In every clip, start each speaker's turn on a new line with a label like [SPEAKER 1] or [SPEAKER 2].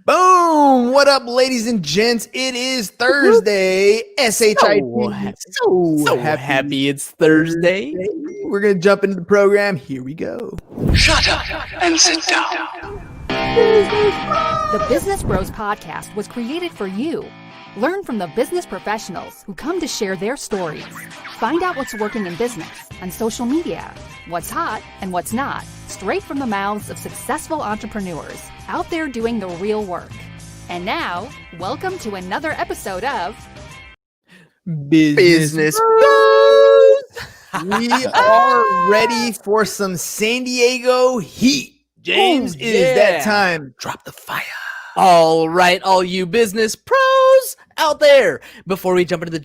[SPEAKER 1] Boom! What up, ladies and gents? It is Thursday. SHIT.
[SPEAKER 2] So happy it's Thursday.
[SPEAKER 1] We're going to jump into the program. Here we go.
[SPEAKER 3] Shut up and sit down.
[SPEAKER 4] The Business Bros Podcast was created for you. Learn from the business professionals who come to share their stories. Find out what's working in business and social media, what's hot and what's not, straight from the mouths of successful entrepreneurs out there doing the real work. And now, welcome to another episode of
[SPEAKER 1] Business Bros. We are ready for some San Diego heat. James, it is that time. Drop the fire.
[SPEAKER 2] All right, all you business pros out there. Before we jump into the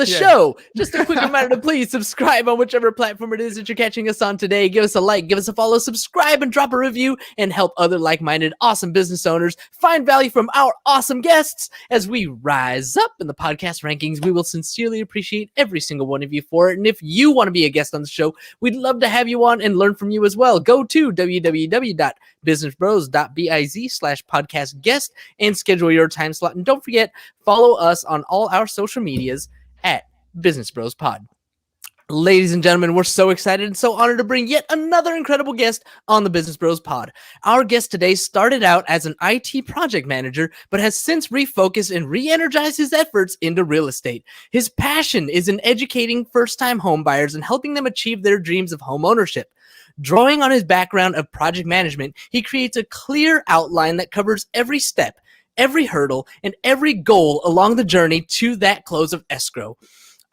[SPEAKER 2] show, just a quick reminder to please subscribe on whichever platform it is that you're catching us on today. Give us a like, give us a follow, subscribe, and drop a review, and help other like-minded awesome business owners find value from our awesome guests as we rise up in the podcast rankings. We will sincerely appreciate every single one of you for it. And if you want to be a guest on the show, we'd love to have you on and learn from you as well. Go to www.businessbros.biz/podcast guest and schedule your time slot. And don't forget, follow us on all our social medias at Business Bros Pod. Ladies and gentlemen, we're so excited and so honored to bring yet another incredible guest on the Business Bros Pod. Our guest today started out as an IT project manager, but has since refocused and re-energized his efforts into real estate. His passion is in educating first-time home buyers and helping them achieve their dreams of home ownership. Drawing on his background of project management, he creates a clear outline that covers every step, every hurdle, and every goal along the journey to that close of escrow.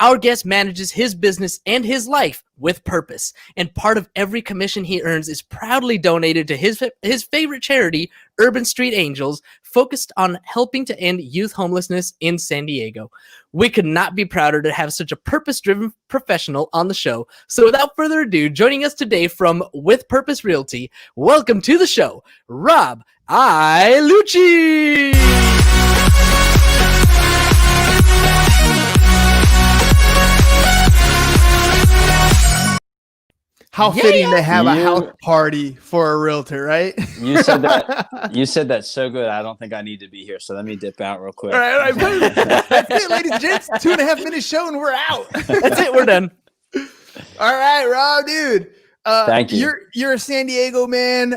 [SPEAKER 2] Our guest manages his business and his life with purpose, and part of every commission he earns is proudly donated to his favorite charity, Urban Street Angels, focused on helping to end youth homelessness in San Diego. We could not be prouder to have such a purpose-driven professional on the show. So without further ado, joining us today from With Purpose Realty, welcome to the show, Rob I Lucci.
[SPEAKER 1] How fitting to have a house party for a realtor, right?
[SPEAKER 5] You said that so good. I don't think I need to be here. So let me dip out real quick.
[SPEAKER 1] All right. That's it, ladies and gents. 2.5 minute show and we're out.
[SPEAKER 2] That's it. We're done.
[SPEAKER 1] All right, Rob, dude.
[SPEAKER 5] Thank you.
[SPEAKER 1] You're a San Diego man.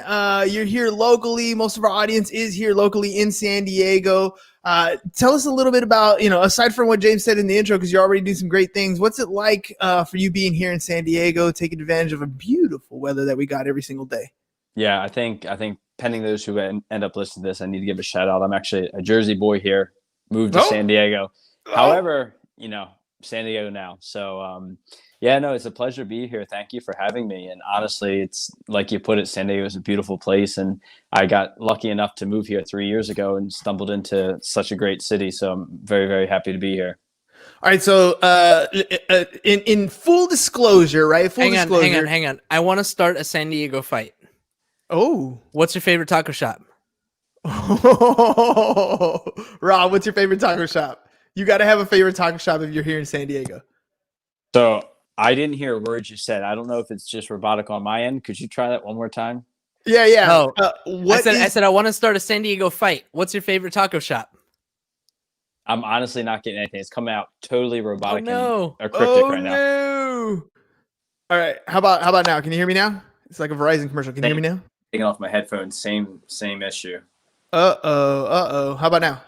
[SPEAKER 1] You're here locally. Most of our audience is here locally in San Diego. Tell us a little bit about, aside from what James said in the intro, because you already do some great things. What's it like for you being here in San Diego, taking advantage of a beautiful weather that we got every single day?
[SPEAKER 5] Yeah, I think pending those who end up listening to this, I need to give a shout out. I'm actually a Jersey boy here, moved to San Diego. However, San Diego now. So, it's a pleasure to be here. Thank you for having me. And honestly, it's like you put it, San Diego is a beautiful place. And I got lucky enough to move here 3 years ago and stumbled into such a great city. So I'm very, very happy to be here.
[SPEAKER 1] All right. So in full disclosure, right? Hang
[SPEAKER 2] on. I want to start a San Diego fight.
[SPEAKER 1] Oh.
[SPEAKER 2] What's your favorite taco shop?
[SPEAKER 1] Rob, what's your favorite taco shop? You got to have a favorite taco shop if you're here in San Diego.
[SPEAKER 5] So I didn't hear words you said. I don't know if it's just robotic on my end. Could you try that one more time?
[SPEAKER 1] Yeah.
[SPEAKER 2] Oh, I said I want to start a San Diego fight. What's your favorite taco shop?
[SPEAKER 5] I'm honestly not getting anything. It's coming out totally robotic
[SPEAKER 2] and
[SPEAKER 5] cryptic right now.
[SPEAKER 1] No. All right. How about now? Can you hear me now? It's like a Verizon commercial. Can you hear me now?
[SPEAKER 5] Taking off my headphones. Same issue.
[SPEAKER 1] Uh-oh. How about now?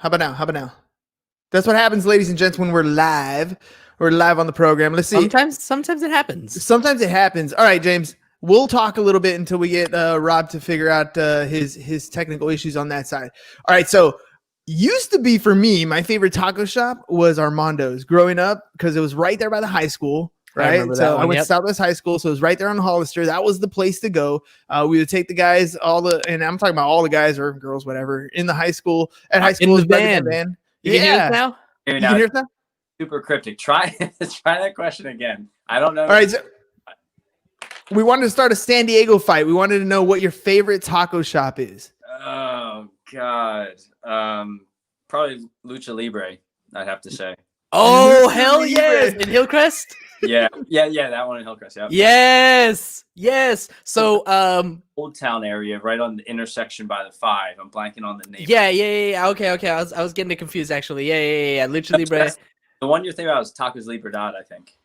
[SPEAKER 1] That's what happens, ladies and gents, when we're live. We're live on the program. Let's see.
[SPEAKER 2] Sometimes it happens.
[SPEAKER 1] Sometimes it happens. All right, James. We'll talk a little bit until we get Rob to figure out his technical issues on that side. All right. So used to be for me, my favorite taco shop was Armando's growing up because it was right there by the high school. Right. I went to Southwest High School. So it was right there on Hollister. That was the place to go. We would take the guys, and I'm talking about all the guys or girls, whatever, in the high school. At high school,
[SPEAKER 2] in the band. You can hear us now?
[SPEAKER 1] You can hear us now?
[SPEAKER 5] Super cryptic. Try that question again. I don't know.
[SPEAKER 1] All right. So we wanted to start a San Diego fight. We wanted to know what your favorite taco shop is.
[SPEAKER 5] Oh God. Probably Lucha Libre, I'd have to say.
[SPEAKER 2] Oh,
[SPEAKER 1] Lucha
[SPEAKER 2] hell yes.
[SPEAKER 1] Libre.
[SPEAKER 2] In Hillcrest?
[SPEAKER 5] Yeah, that one in Hillcrest. Yeah.
[SPEAKER 2] Yes. So,
[SPEAKER 5] Old Town area, right on the intersection by the 5. I'm blanking on the name.
[SPEAKER 2] yeah. Okay. I was getting it confused actually. Yeah. Lucha Libre.
[SPEAKER 5] The one you're thinking about is Tacos Libertad, I think.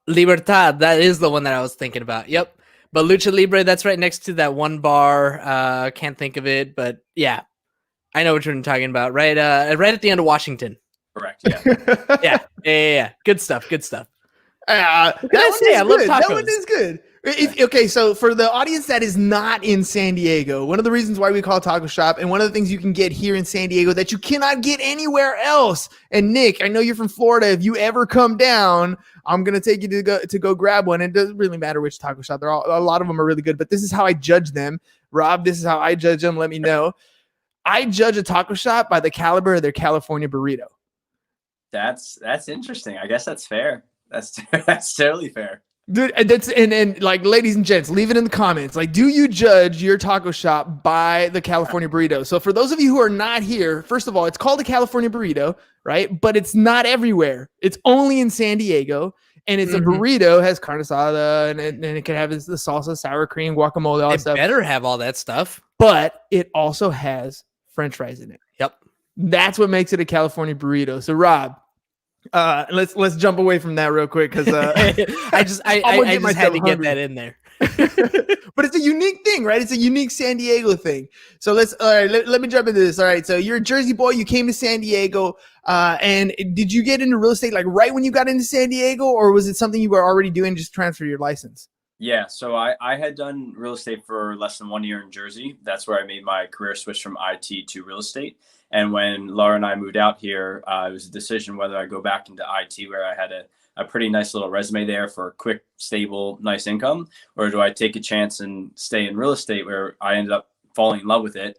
[SPEAKER 2] Libertad. That is the one that I was thinking about. Yep. But Lucha Libre, that's right next to that one bar. Can't think of it, but yeah, I know what you're talking about. Right at the end of Washington.
[SPEAKER 5] Correct. Yeah.
[SPEAKER 2] Yeah. Good stuff.
[SPEAKER 1] That
[SPEAKER 2] can I
[SPEAKER 1] one
[SPEAKER 2] say?
[SPEAKER 1] is
[SPEAKER 2] I love
[SPEAKER 1] good. That
[SPEAKER 2] tacos.
[SPEAKER 1] one is good. Okay, so for the audience that is not in San Diego, one of the reasons why we call Taco Shop, and one of the things you can get here in San Diego that you cannot get anywhere else. And Nick, I know you're from Florida. If you ever come down, I'm gonna take you to go grab one. It doesn't really matter which taco shop. A lot of them are really good, but this is how I judge them. Rob, this is how I judge them. Let me know. I judge a taco shop by the caliber of their California burrito.
[SPEAKER 5] That's interesting. I guess that's fair. That's totally fair.
[SPEAKER 1] Dude, and like, ladies and gents, leave it in the comments. Like, do you judge your taco shop by the California burrito? So for those of you who are not here, first of all, it's called a California burrito, right? But it's not everywhere. It's only in San Diego. And it's a burrito, has carne asada, and it can have the salsa, sour cream, guacamole, all that stuff.
[SPEAKER 2] It better have all that stuff.
[SPEAKER 1] But it also has French fries in it.
[SPEAKER 2] Yep.
[SPEAKER 1] That's what makes it a California burrito. So Rob, let's jump away from that real quick, because
[SPEAKER 2] I just had to get that in there.
[SPEAKER 1] But it's a unique thing, right? It's a unique San Diego thing. So let me jump into this. All right, so you're a Jersey boy. You came to San Diego, and did you get into real estate like right when you got into San Diego, or was it something you were already doing, just transfer your license?
[SPEAKER 5] Yeah, so I had done real estate for less than 1 year in Jersey. That's where I made my career switch from IT to real estate. And when Laura and I moved out here, it was a decision whether I go back into IT, where I had a pretty nice little resume there for a quick, stable, nice income, or do I take a chance and stay in real estate, where I ended up falling in love with it.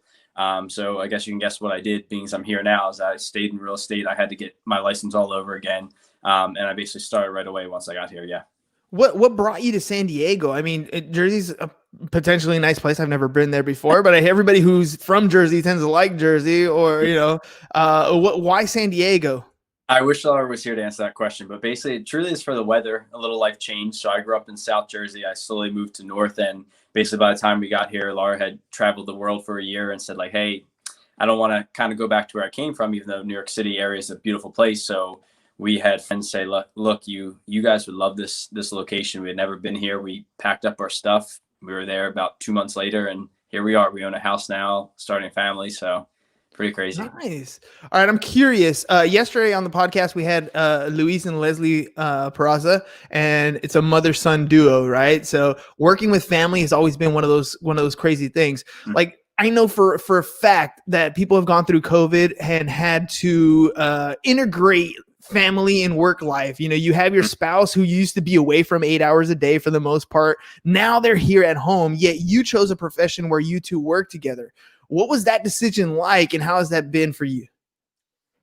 [SPEAKER 5] So I guess you can guess what I did, being as I'm here now, is I stayed in real estate. I had to get my license all over again. And I basically started right away once I got here. Yeah.
[SPEAKER 1] What brought you to San Diego? I mean, Jersey's a potentially nice place. I've never been there before, but everybody who's from Jersey tends to like Jersey, or, why San Diego?
[SPEAKER 5] I wish Laura was here to answer that question, but basically it truly is for the weather, a little life change. So I grew up in South Jersey. I slowly moved to North, and basically by the time we got here, Laura had traveled the world for a year and said, like, hey, I don't want to kind of go back to where I came from, even though New York City area is a beautiful place. So we had friends say, look, you guys would love this location. We had never been here. We packed up our stuff. We were there about 2 months later, and here we are. We own a house now, starting a family. So pretty crazy.
[SPEAKER 1] Nice. All right. I'm curious. Yesterday on the podcast, we had Luis and Leslie Peraza, and it's a mother-son duo, right? So working with family has always been one of those crazy things. Mm-hmm. Like, I know for a fact that people have gone through COVID and had to integrate family and work life. You have your spouse who used to be away from 8 hours a day for the most part. Now they're here at home, yet you chose a profession where you two work together. What was that decision like, and how has that been for you?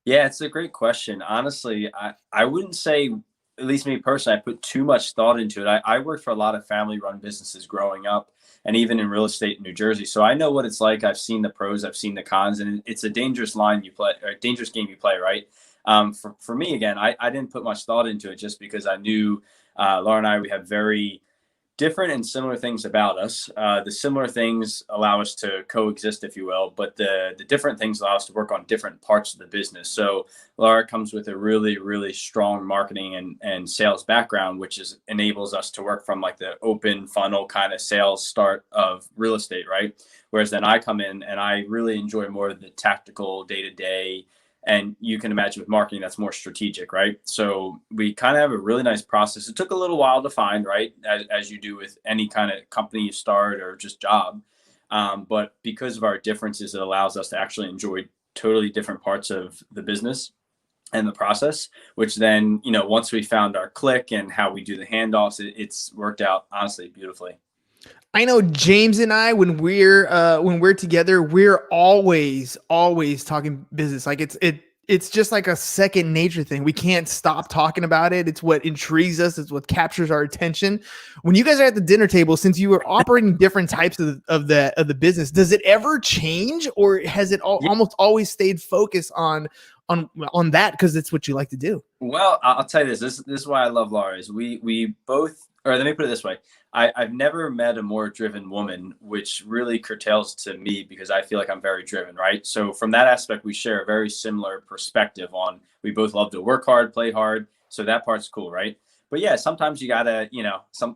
[SPEAKER 5] Yeah, it's a great question. Honestly, I wouldn't say, at least me personally, I put too much thought into it. I worked for a lot of family-run businesses growing up, and even in real estate in New Jersey. So I know what it's like. I've seen the pros, I've seen the cons, and it's a dangerous line you play, or a dangerous game you play, right? For me, again, I didn't put much thought into it, just because I knew Laura and I, we have very different and similar things about us. The similar things allow us to coexist, if you will, but the different things allow us to work on different parts of the business. So Laura comes with a really, really strong marketing and sales background, which enables us to work from like the open funnel kind of sales start of real estate, right? Whereas then I come in and I really enjoy more of the tactical day-to-day. And you can imagine with marketing, that's more strategic, right? So we kind of have a really nice process. It took a little while to find, right? As you do with any kind of company you start or just job. But because of our differences, it allows us to actually enjoy totally different parts of the business and the process, which then, once we found our click and how we do the handoffs, it's worked out honestly beautifully.
[SPEAKER 1] I know James and I, when we're together, we're always talking business. Like it's just like a second nature thing. We can't stop talking about it. It's what intrigues us. It's what captures our attention. When you guys are at the dinner table, since you were operating different types of the business, does it ever change, or has it almost always stayed focused on that because it's what you like to do?
[SPEAKER 5] Well, I'll tell you this. This is why I love Laura. Is we both, or let me put it this way. I've never met a more driven woman, which really curtails to me because I feel like I'm very driven, right? So from that aspect, we share a very similar perspective on, we both love to work hard, play hard. So that part's cool, right? But yeah, sometimes you gotta,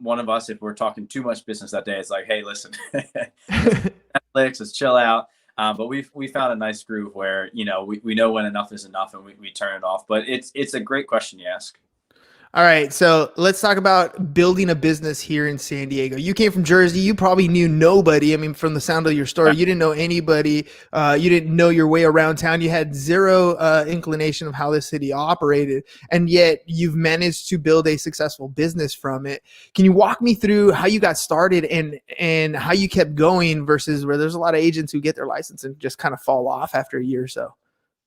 [SPEAKER 5] one of us, if we're talking too much business that day, it's like, hey, listen, Netflix, let's chill out. But we found a nice groove where, we know when enough is enough and we turn it off. But it's a great question you ask.
[SPEAKER 1] All right, so let's talk about building a business here in San Diego. You came from Jersey. You probably knew nobody. I mean, from the sound of your story, you didn't know anybody. You didn't know your way around town. You had zero inclination of how the city operated, and yet you've managed to build a successful business from it. Can you walk me through how you got started and how you kept going versus where there's a lot of agents who get their license and just kind of fall off after a year or so?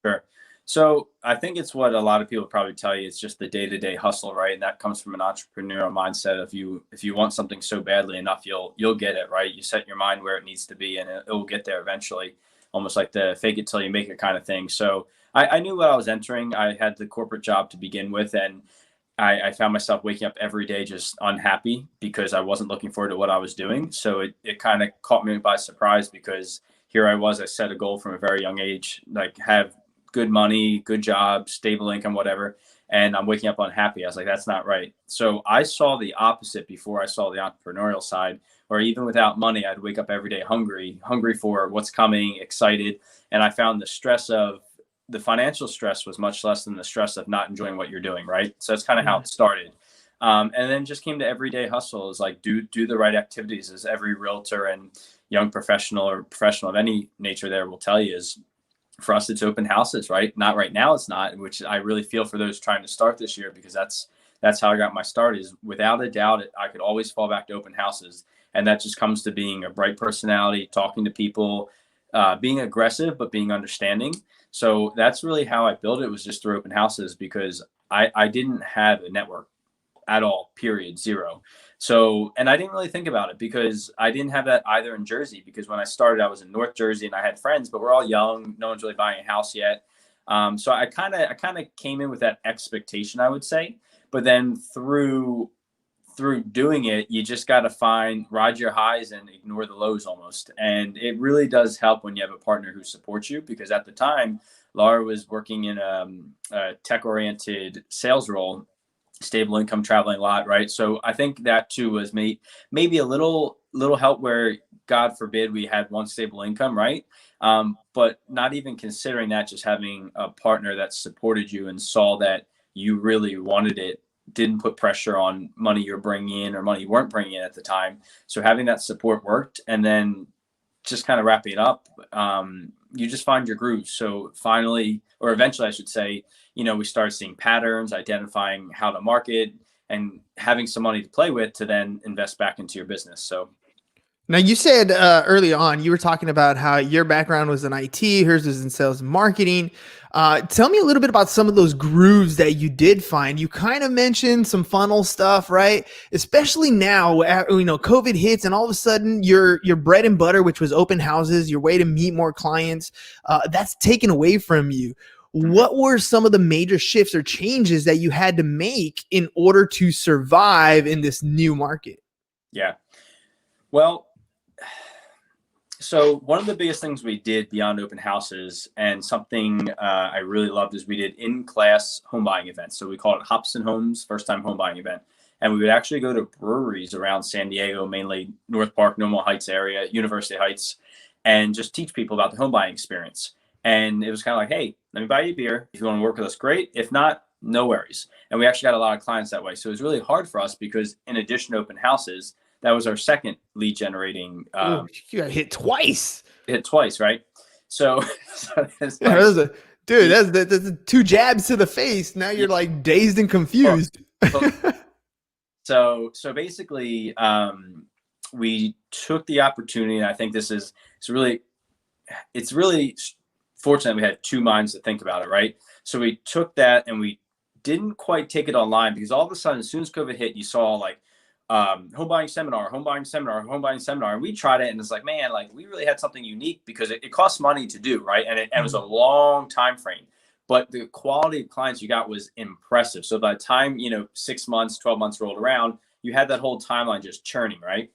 [SPEAKER 5] Sure. So I think it's what a lot of people probably tell you. It's just the day-to-day hustle, right? And that comes from an entrepreneurial mindset. If you want something so badly enough, you'll get it, right? You set your mind where it needs to be, and it will get there eventually. Almost like the fake it till you make it kind of thing. So I knew what I was entering. I had the corporate job to begin with, and I found myself waking up every day just unhappy because I wasn't looking forward to what I was doing. So it kind of caught me by surprise because here I was. I set a goal from a very young age, like have good money, good job, stable income, whatever. And I'm waking up unhappy. I was like, that's not right. So I saw the opposite before I saw the entrepreneurial side, where even without money, I'd wake up every day hungry for what's coming, excited. And I found the financial stress was much less than the stress of not enjoying what you're doing, right? So that's kind of how it started. And then just came to everyday hustle, is like do the right activities, as every realtor and young professional or professional of any nature there will tell you. Is for us, it's open houses, right? Not right now, it's not, which I really feel for those trying to start this year, because that's how I got my start. Is without a doubt, I could always fall back to open houses. And that just comes to being a bright personality, talking to people, being aggressive, but being understanding. So that's really how I built it, was just through open houses, because I didn't have a network at all, period, zero. So, and I didn't really think about it because I didn't have that either in Jersey, because when I started, I was in North Jersey and I had friends, but we're all young. No one's really buying a house yet. So I kind of came in with that expectation, I would say. But then through doing it, you just got to ride your highs and ignore the lows almost. And it really does help when you have a partner who supports you, because at the time, Laura was working in a tech-oriented sales role, stable income, traveling a lot, right? So I think that too was maybe a little help, where God forbid we had one stable income, right? But not even considering that, just having a partner that supported you and saw that you really wanted it, didn't put pressure on money you're bringing in or money you weren't bringing in at the time. So having that support worked. And then just kind of wrapping it up, you just find your groove. So finally, or eventually I should say, we started seeing patterns, identifying how to market, and having some money to play with to then invest back into your business. So
[SPEAKER 1] now, you said early on, you were talking about how your background was in IT, hers was in sales and marketing. Tell me a little bit about some of those grooves that you did find. You kind of mentioned some funnel stuff, right? Especially now, COVID hits, and all of a sudden your bread and butter, which was open houses, your way to meet more clients, that's taken away from you. What were some of the major shifts or changes that you had to make in order to survive in this new market?
[SPEAKER 5] Yeah. Well, so one of the biggest things we did beyond open houses, and something I really loved, is we did in-class home buying events. So we called it Hops and Homes, first time home buying event. And we would actually go to breweries around San Diego, mainly North Park, Normal Heights area, University Heights, and just teach people about the home buying experience. And it was kind of like, hey, let me buy you a beer. If you want to work with us, great. If not, no worries. And we actually got a lot of clients that way. So it was really hard for us, because in addition to open houses, that was our second lead generating.
[SPEAKER 1] You got hit twice.
[SPEAKER 5] Hit twice, right? So
[SPEAKER 1] that's two jabs to the face. Now you're like dazed and confused.
[SPEAKER 5] So basically, we took the opportunity, and I think it's really fortunate we had two minds to think about it, right? So we took that and we didn't quite take it online, because all of a sudden, as soon as COVID hit, you saw like home buying seminar, home buying seminar, home buying seminar. And we tried it and it's like, man, like we really had something unique, because it costs money to do, right? And it was a long time frame, but the quality of clients you got was impressive. So by the time, 6 months, 12 months rolled around, you had that whole timeline just churning, right?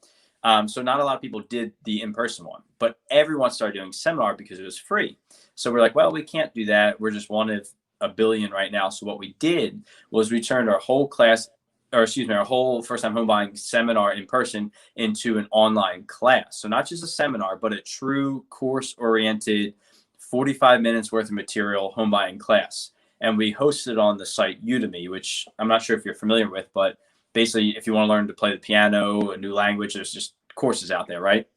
[SPEAKER 5] So not a lot of people did the in-person one, but everyone started doing seminar because it was free. So we're like, well, we can't do that. We're just one of a billion right now. So what we did was we turned our whole our whole first time home buying seminar in person into an online class. So not just a seminar, but a true course oriented 45 minutes worth of material home buying class. And we hosted it on the site Udemy, which I'm not sure if you're familiar with, but basically if you want to learn to play the piano, a new language, there's just courses out there, right?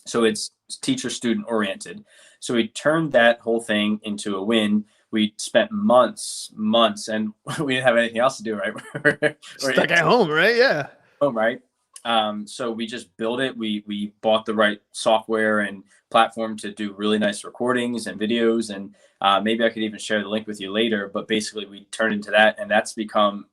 [SPEAKER 5] So it's teacher student oriented. So we turned that whole thing into a win. We spent months, and we didn't have anything else to do, right?
[SPEAKER 1] We're stuck at home, right? Yeah.
[SPEAKER 5] Home, right? So we just built it. We bought the right software and platform to do really nice recordings and videos. And maybe I could even share the link with you later. But basically, we turned into that. And that's become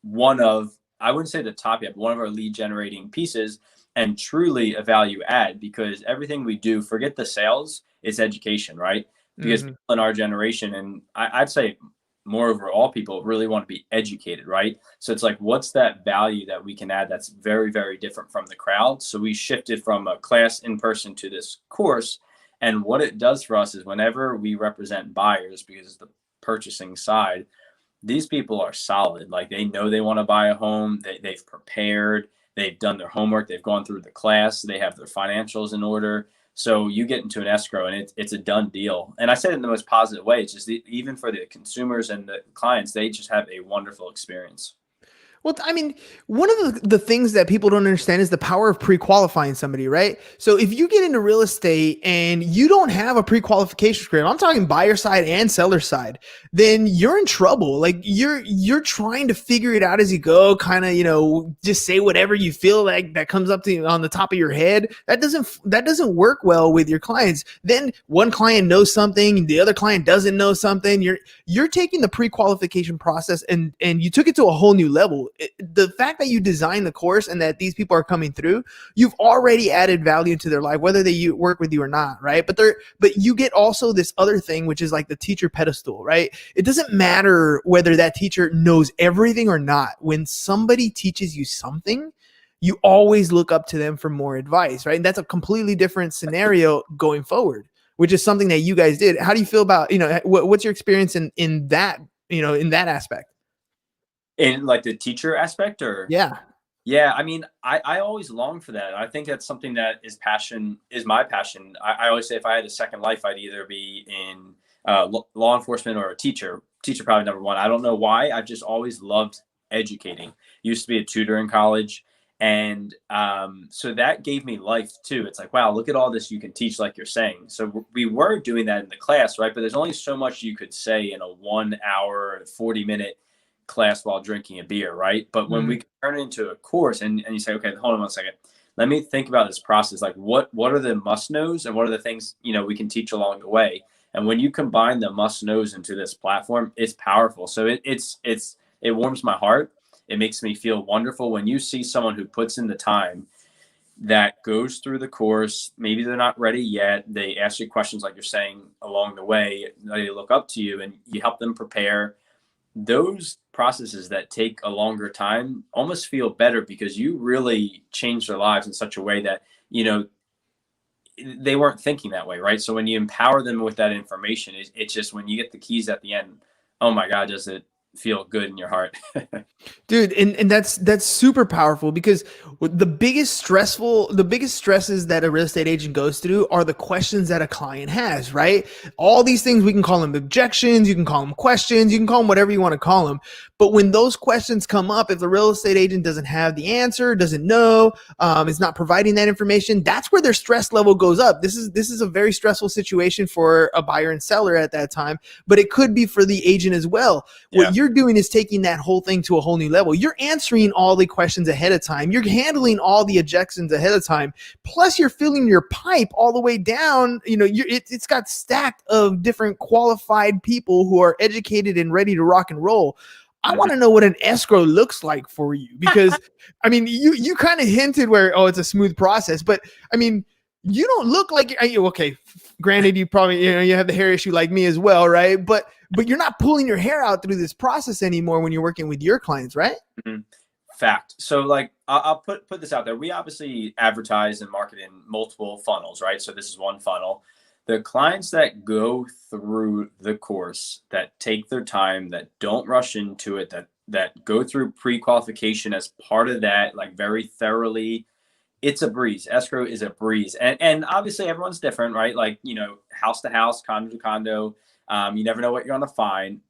[SPEAKER 5] one of, I wouldn't say the top yet, but one of our lead generating pieces, and truly a value add, because everything we do, forget the sales, it's education, right? Because people in our generation, and I'd say more overall, people really want to be educated, right? So it's like, what's that value that we can add that's very, very different from the crowd? So we shifted from a class in person to this course. And what it does for us is whenever we represent buyers, because it's the purchasing side, these people are solid. Like they know they want to buy a home. They've prepared. They've done their homework. They've gone through the class. They have their financials in order. So you get into an escrow and it's a done deal. And I said it in the most positive way. It's just even for the consumers and the clients, they just have a wonderful experience.
[SPEAKER 1] Well, I mean, one of the things that people don't understand is the power of pre-qualifying somebody, right? So if you get into real estate and you don't have a pre-qualification script, I'm talking buyer side and seller side, then you're in trouble. Like you're trying to figure it out as you go, kind of, just say whatever you feel like that comes up to you on the top of your head. That doesn't work well with your clients. Then one client knows something, the other client doesn't know something. You're taking the pre-qualification process and you took it to a whole new level. The fact that you designed the course and that these people are coming through, you've already added value to their life, whether they work with you or not, right? But you get also this other thing, which is like the teacher pedestal, right? It doesn't matter whether that teacher knows everything or not. When somebody teaches you something, you always look up to them for more advice, right? And that's a completely different scenario going forward, which is something that you guys did. How do you feel about, what's your experience in that, in that aspect?
[SPEAKER 5] In like the teacher aspect, or?
[SPEAKER 1] Yeah.
[SPEAKER 5] I mean, I always long for that. I think that's something that is my passion. I always say if I had a second life, I'd either be in law enforcement or a teacher. Teacher probably number one. I don't know why. I've just always loved educating. Used to be a tutor in college. And so that gave me life too. It's like, wow, look at all this you can teach, like you're saying. So we were doing that in the class, right? But there's only so much you could say in a 1 hour, 40-minute class while drinking a beer, right? But when we turn it into a course and you say, okay, hold on 1 second, let me think about this process. Like what are the must knows and what are the things, we can teach along the way? And when you combine the must knows into this platform, it's powerful. So it warms my heart. It makes me feel wonderful when you see someone who puts in the time, that goes through the course. Maybe they're not ready yet. They ask you questions like you're saying along the way. They look up to you and you help them prepare. Those processes that take a longer time almost feel better because you really change their lives in such a way that, they weren't thinking that way, right? So when you empower them with that information, it's just when you get the keys at the end, oh my God, does it feel good in your heart?
[SPEAKER 1] Dude, and that's super powerful, because the biggest stresses that a real estate agent goes through are the questions that a client has, right? All these things, we can call them objections, you can call them questions, you can call them whatever you want to call them. But when those questions come up, if the real estate agent doesn't have the answer, doesn't know, is not providing that information, that's where their stress level goes up. This is a very stressful situation for a buyer and seller at that time, but it could be for the agent as well.
[SPEAKER 5] Yeah.
[SPEAKER 1] What you're you're doing is taking that whole thing to a whole new level. You're answering all the questions ahead of time. You're handling all the objections ahead of time. Plus, you're filling your pipe all the way down. It's got stacked of different qualified people who are educated and ready to rock and roll. I want to know what an escrow looks like for you, because I mean, you kind of hinted where, it's a smooth process, but I mean, you don't look like, okay, granted, you probably, you have the hair issue like me as well, right? But you're not pulling your hair out through this process anymore when you're working with your clients, right?
[SPEAKER 6] Mm-hmm. Fact. So like, I'll put this out there. We obviously advertise and market in multiple funnels, right? So this is one funnel. The clients that go through the course, that take their time, that don't rush into it, that go through pre-qualification as part of that, like very thoroughly, it's a breeze. Escrow is a breeze. And obviously everyone's different, right? Like, house to house, condo to condo. You never know what you're going to find.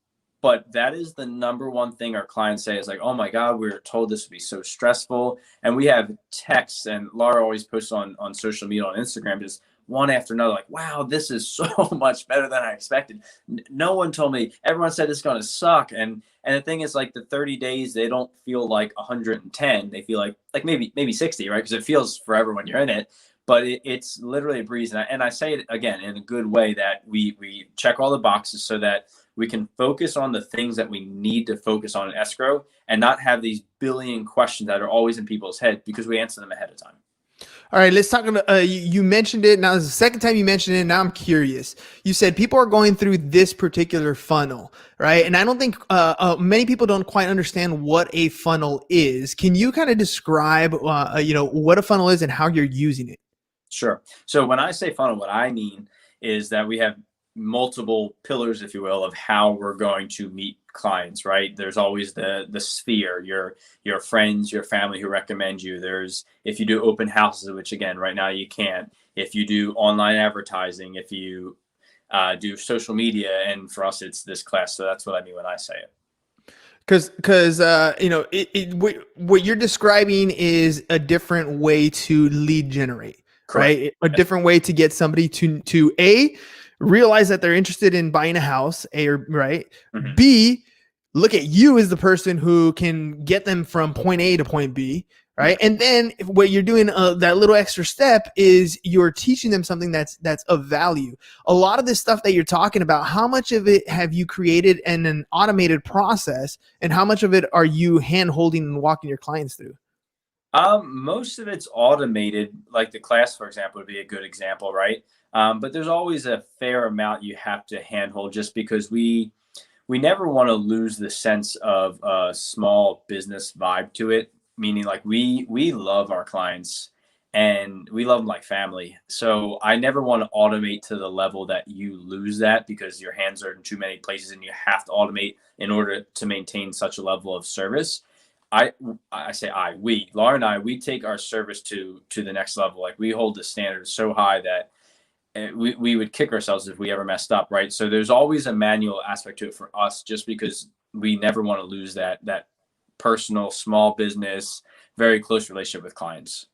[SPEAKER 6] But that is the number one thing our clients say is like, oh my God, we were told this would be so stressful. And we have texts, and Laura always posts on social media, on Instagram, just one after another, like, wow, this is so much better than I expected. No one told me. Everyone said it's going to suck. And the thing is, like, the 30 days, they don't feel like 110. They feel like maybe 60, right? Because it feels forever when you're in it. But it's literally a breeze. And I say it again in a good way, that we check all the boxes so that we can focus on the things that we need to focus on in escrow, and not have these billion questions that are always in people's head, because we answer them ahead of time.
[SPEAKER 1] All right, let's talk about, you mentioned it. Now, this is the second time you mentioned it. Now I'm curious. You said people are going through this particular funnel, right? And I don't think many people don't quite understand what a funnel is. Can you kind of describe, what a funnel is and how you're using it?
[SPEAKER 6] Sure. So when I say funnel, what I mean is that we have multiple pillars, if you will, of how we're going to meet clients, right? There's always the sphere, your friends, your family who recommend you. There's, if you do open houses, which again, right now you can't, if you do online advertising, if you do social media, and for us, it's this class. So that's what I mean when I say it.
[SPEAKER 1] Because what you're describing is a different way to lead generate,
[SPEAKER 6] Correct.
[SPEAKER 1] right? A different way to get somebody to A, realize that they're interested in buying a house, right?
[SPEAKER 6] Mm-hmm.
[SPEAKER 1] B, look at you as the person who can get them from point A to point B, right? And then what you're doing, that little extra step, is you're teaching them something that's of value. A lot of this stuff that you're talking about, how much of it have you created in an automated process, and how much of it are you hand holding and walking your clients through?
[SPEAKER 6] Most of it's automated. Like the class, for example, would be a good example, right? But there's always a fair amount you have to handhold, just because we never want to lose the sense of a small business vibe to it. Meaning, like, we love our clients and we love them like family. So I never want to automate to the level that you lose that, because your hands are in too many places and you have to automate in order to maintain such a level of service. We, Laura and I, we take our service to the next level. Like, we hold the standard so high that we would kick ourselves if we ever messed up, right? So there's always a manual aspect to it for us, just because we never want to lose that personal, small business, very close relationship with clients.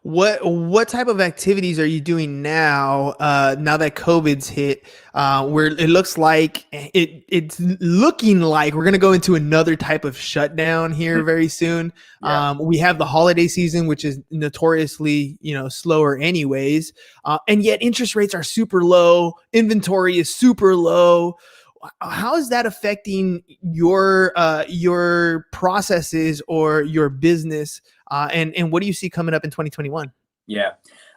[SPEAKER 1] What type of activities are you doing now that COVID's hit, where it looks like it's looking like we're going to go into another type of shutdown here very soon? Yeah. We have the holiday season, which is notoriously, slower anyways. And yet interest rates are super low. Inventory is super low. How is that affecting your processes or your business? And what do you see coming up in 2021?
[SPEAKER 6] Yeah,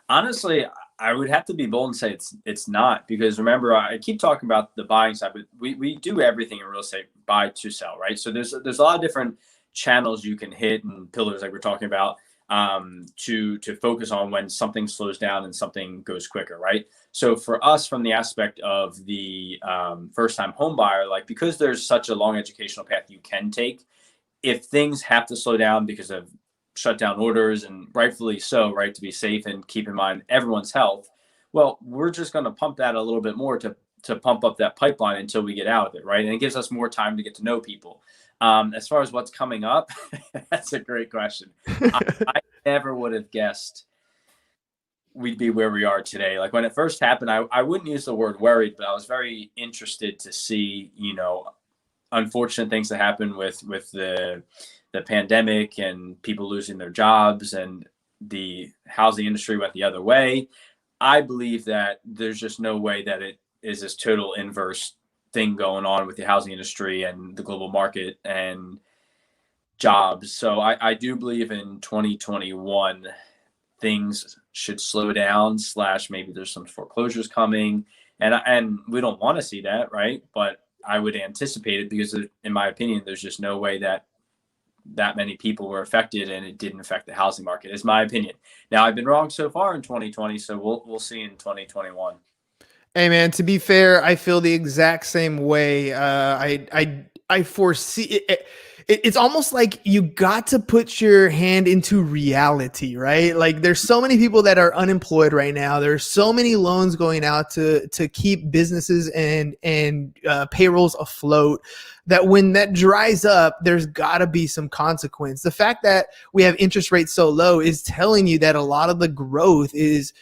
[SPEAKER 6] honestly, I would have to be bold and say it's not, because remember, I keep talking about the buying side, but we do everything in real estate, buy to sell, right? So there's a lot of different channels you can hit and pillars like we're talking about, to focus on when something slows down and something goes quicker, right? So for us, from the aspect of the first-time home buyer, like, because there's such a long educational path you can take, if things have to slow down because of shutdown orders, and rightfully so, right, to be safe and keep in mind everyone's health, well, we're just going to pump that a little bit more to pump up that pipeline until we get out of it, right? And it gives us more time to get to know people. As far as what's coming up, that's a great question. I never would have guessed we'd be where we are today. Like, when it first happened, I wouldn't use the word worried, but I was very interested to see, unfortunate things that happen with the pandemic and people losing their jobs and the housing industry went the other way. I believe that there's just no way that it is this total inverse thing going on with the housing industry and the global market and jobs. So I do believe in 2021 things should slow down / maybe there's some foreclosures coming, and we don't want to see that, right? But I would anticipate it because in my opinion there's just no way that many people were affected and it didn't affect the housing market, is my opinion. Now I've been wrong so far in 2020, so we'll see in 2021.
[SPEAKER 1] Hey man, to be fair, I feel the exact same way. I foresee it. It's almost like you got to put your hand into reality, right? Like there's so many people that are unemployed right now. There's so many loans going out to keep businesses and payrolls afloat, that when that dries up, there's got to be some consequence. The fact that we have interest rates so low is telling you that a lot of the growth is,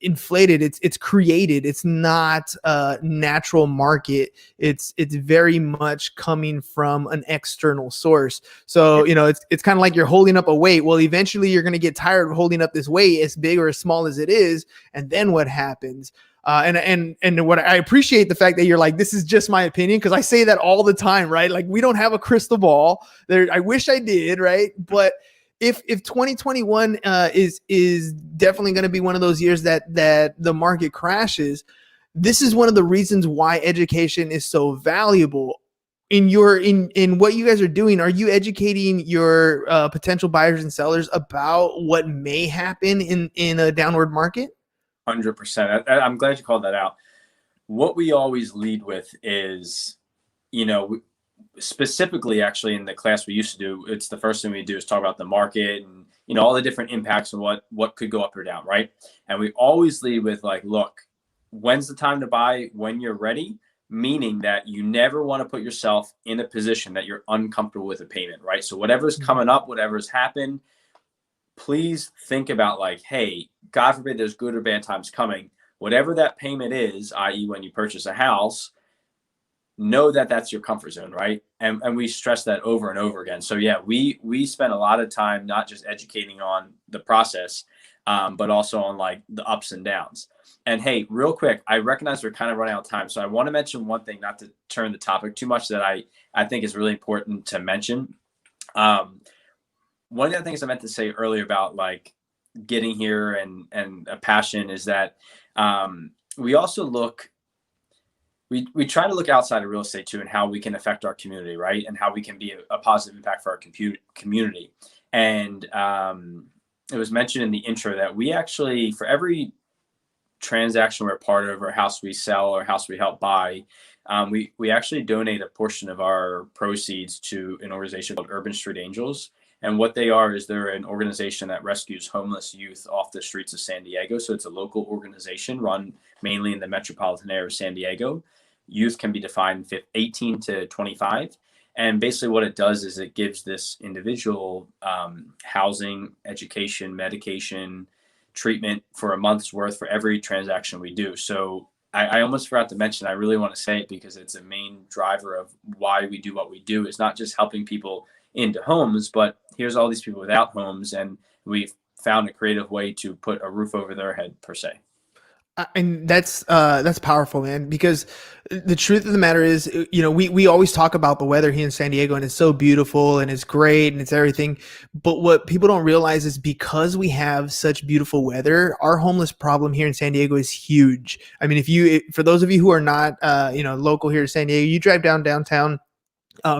[SPEAKER 1] inflated. It's created. It's not a natural market. It's very much coming from an external source. So, it's kind of like you're holding up a weight. Well, eventually you're going to get tired of holding up this weight, as big or as small as it is. And then what happens? And what I appreciate the fact that you're like, this is just my opinion, because I say that all the time, right? Like we don't have a crystal ball there. I wish I did, right? But if 2021 is definitely going to be one of those years that the market crashes, this is one of the reasons why education is so valuable. In what you guys are doing, are you educating your potential buyers and sellers about what may happen in a downward market?
[SPEAKER 6] 100%. I'm glad you called that out. What we always lead with is, specifically actually in the class we used to do, it's the first thing we do is talk about the market and, all the different impacts and what could go up or down, right? And we always lead with like, look, when's the time to buy? When you're ready, meaning that you never want to put yourself in a position that you're uncomfortable with a payment, right? So whatever's coming up, whatever's happened, please think about like, hey, God forbid there's good or bad times coming. Whatever that payment is, i.e. when you purchase a house, know that that's your comfort zone, right? And we stress that over and over again. So yeah, we spend a lot of time not just educating on the process, but also on like the ups and downs. And hey, real quick, I recognize we're kind of running out of time. So I want to mention one thing, not to turn the topic too much, that I think is really important to mention. One of the things I meant to say earlier about like getting here and a passion is that we also we try to look outside of real estate too, and how we can affect our community, right? And how we can be a positive impact for our community. And it was mentioned in the intro that we actually, for every transaction we're a part of, or house we sell or house we help buy, we actually donate a portion of our proceeds to an organization called Urban Street Angels. And what they are is they're an organization that rescues homeless youth off the streets of San Diego. So it's a local organization run mainly in the metropolitan area of San Diego. Youth can be defined 18 to 25. And basically what it does is it gives this individual housing, education, medication, treatment for a month's worth for every transaction we do. So I almost forgot to mention, I really want to say it because it's a main driver of why we do what we do. It's not just helping people into homes, but here's all these people without homes, and we've found a creative way to put a roof over their head, per se.
[SPEAKER 1] And that's powerful, man, because the truth of the matter is, we always talk about the weather here in San Diego, and it's so beautiful and it's great and it's everything. But what people don't realize is because we have such beautiful weather, our homeless problem here in San Diego is huge. I mean, for those of you who are not, local here in San Diego, you drive downtown,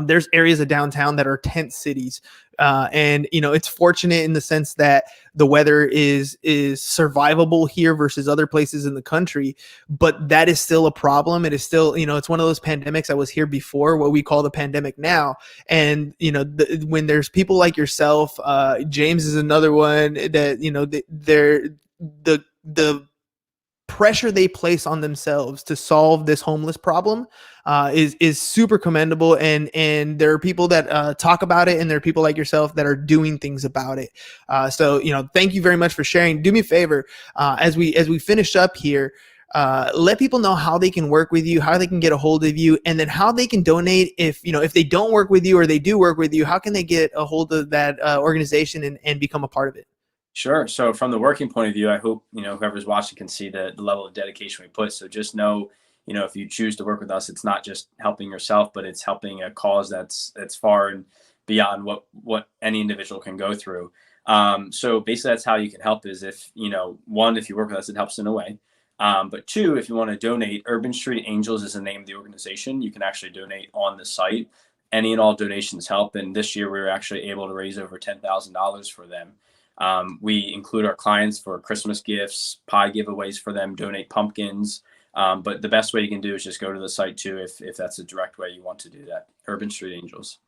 [SPEAKER 1] there's areas of downtown that are tent cities. And it's fortunate in the sense that the weather is survivable here versus other places in the country, but that is still a problem. It is still, it's one of those pandemics that was here before, what we call the pandemic now. And, when there's people like yourself, James is another one that, the pressure they place on themselves to solve this homeless problem is super commendable, and there are people that talk about it, and there are people like yourself that are doing things about it. So thank you very much for sharing. Do me a favor, as we finish up here, let people know how they can work with you, how they can get a hold of you, and then how they can donate. If they don't work with you or they do work with you, how can they get a hold of that organization and become a part of it?
[SPEAKER 6] Sure. So from the working point of view, I hope, whoever's watching can see the level of dedication we put. So just know, if you choose to work with us, it's not just helping yourself, but it's helping a cause that's far and beyond what any individual can go through. So basically that's how you can help is if, one, if you work with us, it helps in a way. But two, if you want to donate, Urban Street Angels is the name of the organization. You can actually donate on the site. Any and all donations help. And this year we were actually able to raise over $10,000 for them. We include our clients for Christmas gifts, pie giveaways for them, donate pumpkins. But the best way you can do is just go to the site too, if that's a direct way you want to do that. Urban Street Angels.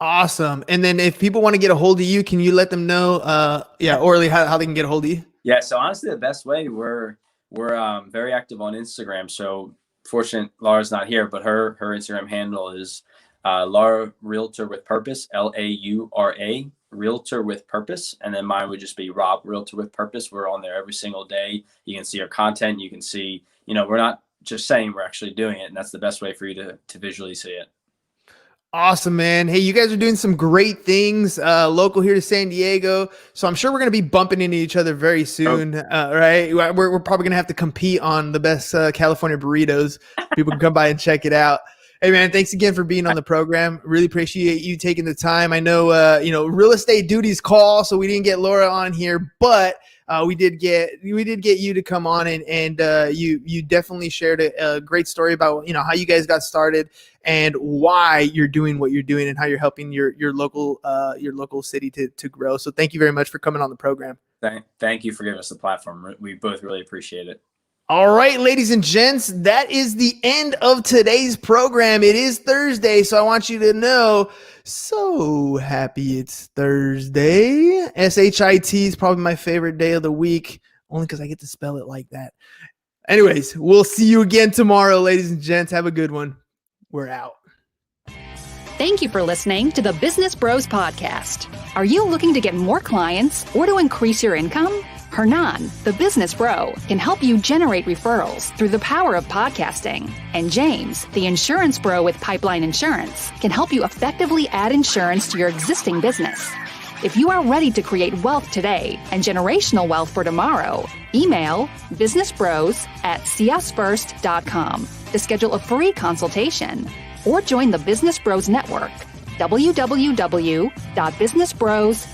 [SPEAKER 1] Awesome. And then if people want to get a hold of you, can you let them know, Orly, how they can get a hold of you?
[SPEAKER 6] Yeah. So honestly, the best way, we're very active on Instagram. So fortunate Laura's not here, but her Instagram handle is Laura Realtor with Purpose, LAURA Realtor with Purpose. And then mine would just be Rob Realtor with Purpose. We're on there every single day. You can see our content. You can see, we're not just saying, we're actually doing it. And that's the best way for you to visually see it.
[SPEAKER 1] Awesome, man. Hey, you guys are doing some great things local here to San Diego. So I'm sure we're going to be bumping into each other very soon, right? We're probably going to have to compete on the best California burritos. People can come by and check it out. Hey, man, thanks again for being on the program. Really appreciate you taking the time. I know, real estate duties call, so we didn't get Laura on here, but we did get you to come on, and you definitely shared a great story about how you guys got started and why you're doing what you're doing and how you're helping your local city to grow. So thank you very much for coming on the program.
[SPEAKER 6] Thank you for giving us the platform. We both really appreciate it.
[SPEAKER 1] All right, ladies and gents, that is the end of today's program. It is Thursday, so I want you to know, so happy it's Thursday. SHIT is probably my favorite day of the week, only because I get to spell it like that. Anyways, we'll see you again tomorrow, ladies and gents. Have a good one. We're out.
[SPEAKER 4] Thank you for listening to the Business Bros Podcast. Are you looking to get more clients or to increase your income? Hernan, the business bro, can help you generate referrals through the power of podcasting. And James, the insurance bro with Pipeline Insurance, can help you effectively add insurance to your existing business. If you are ready to create wealth today and generational wealth for tomorrow, email businessbros@csfirst.com to schedule a free consultation or join the Business Bros Network, www.businessbros.com.